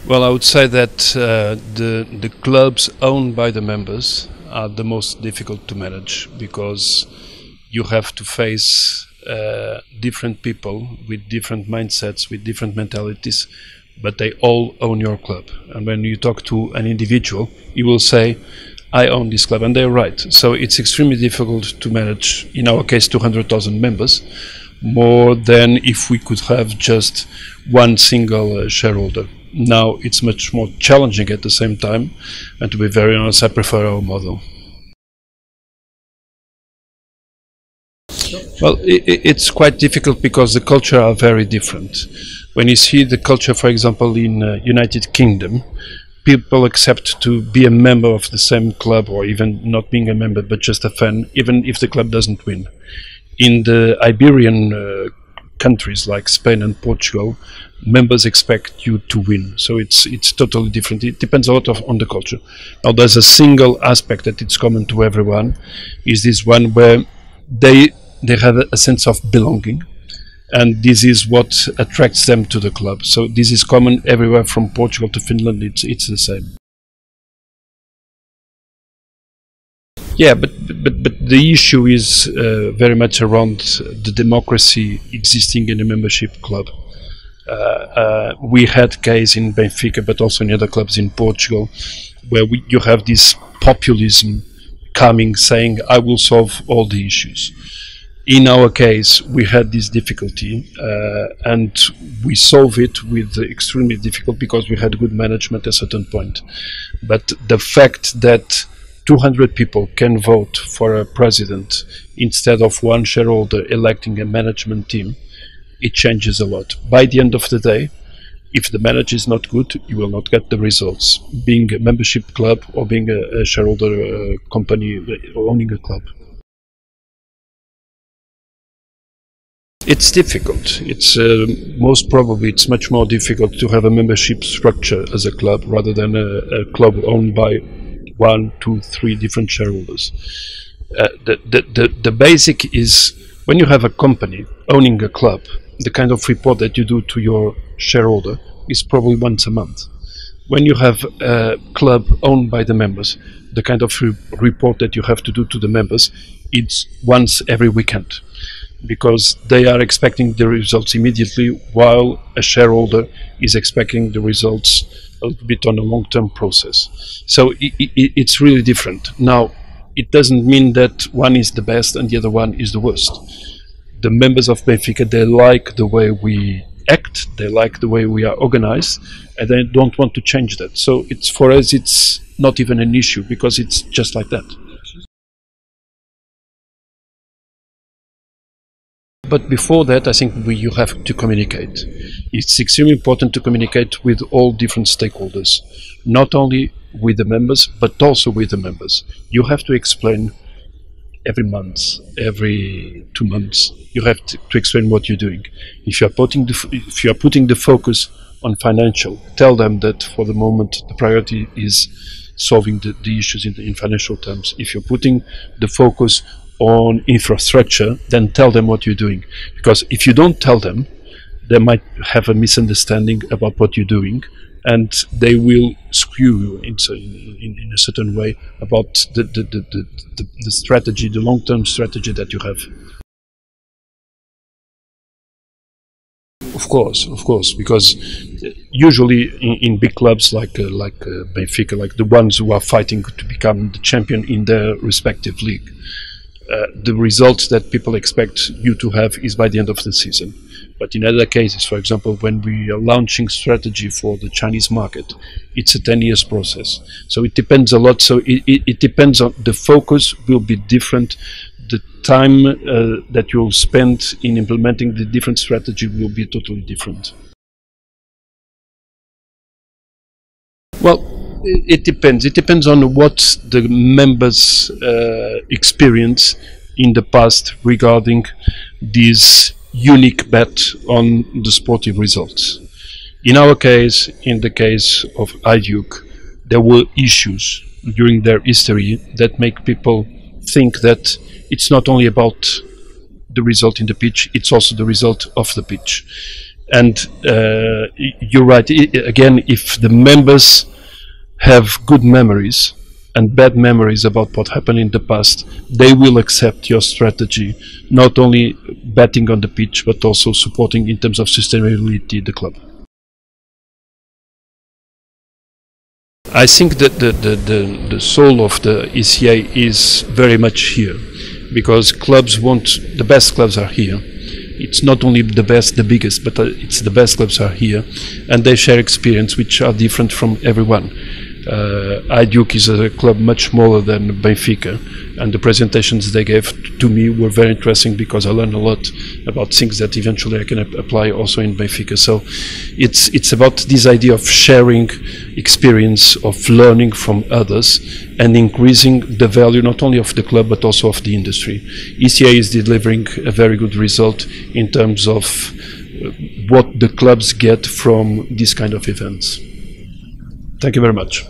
Well, I would say that the clubs owned by the members are the most difficult to manage because you have to face different people with different mindsets, with different mentalities, but they all own your club. And when you talk to an individual, he will say, I own this club, and they're right. So it's extremely difficult to manage, in our case, 200,000 members, more than if we could have just one single shareholder. Now it's much more challenging at the same time, and to be very honest, I prefer our model. Well, it's quite difficult because the culture are very different. When you see the culture, for example, in United Kingdom, people accept to be a member of the same club, or even not being a member but just a fan, even if the club doesn't win. In the Iberian countries like Spain and Portugal, members expect you to win, so it's totally different. It depends a lot on the culture. Now, there's a single aspect that it's common to everyone, is this one where they have a sense of belonging, and this is what attracts them to the club. So this is common everywhere from Portugal to Finland. It's the same. Yeah, but the issue is very much around the democracy existing in a membership club. We had case in Benfica, but also in other clubs in Portugal, where you have this populism coming, saying, I will solve all the issues. In our case, we had this difficulty, and we solved it with extremely difficult because we had good management at a certain point. But the fact that 200 people can vote for a president instead of one shareholder electing a management team, it changes a lot. By the end of the day, if the manager is not good, you will not get the results, being a membership club or being a shareholder company owning a club. It's difficult. It's most probably it's much more difficult to have a membership structure as a club rather than a club owned by 1, 2, 3 different shareholders. The basic is, when you have a company owning a club, the kind of report that you do to your shareholder is probably once a month. When you have a club owned by the members, the kind of report that you have to do to the members, it's once every weekend, because they are expecting the results immediately, while a shareholder is expecting the results a little bit on a long-term process. So it's really different. Now, it doesn't mean that one is the best and the other one is the worst. The members of Benfica, they like the way we act, they like the way we are organized, and they don't want to change that. So for us, it's not even an issue, because it's just like that. But before that, I think you have to communicate. It's extremely important to communicate with all different stakeholders, not only with the members, but also with the members. You have to explain every month, every 2 months. You have to explain what you're doing. If you are putting the focus on financial, tell them that for the moment the priority is solving the issues in financial terms. If you're putting the focus on infrastructure, then tell them what you're doing. Because if you don't tell them, they might have a misunderstanding about what you're doing, and they will skew you in a certain way about the strategy, the long-term strategy that you have. Of course, because usually in big clubs like Benfica, like the ones who are fighting to become the champion in their respective league, the results that people expect you to have is by the end of the season. But in other cases, for example, when we are launching strategy for the Chinese market, it's a 10 years process. So it depends a lot. So it depends on the focus will be different. The time that you'll spend in implementing the different strategy will be totally different. Well, it depends. It depends on what the members experience in the past regarding this unique bet on the sportive results. In our case, in the case of Hajduk, there were issues during their history that make people think that it's not only about the result in the pitch, it's also the result of the pitch. And you're right. Again, if the members have good memories and bad memories about what happened in the past, they will accept your strategy, not only betting on the pitch, but also supporting in terms of sustainability the club. I think that the soul of the ECA is very much here, because the best clubs are here. It's not only the best, the biggest, but it's the best clubs are here, and they share experience which are different from everyone. Hajduk is a club much smaller than Benfica, and the presentations they gave to me were very interesting because I learned a lot about things that eventually I can apply also in Benfica. So it's about this idea of sharing experience, of learning from others, and increasing the value not only of the club but also of the industry. ECA is delivering a very good result in terms of what the clubs get from these kind of events. Thank you very much.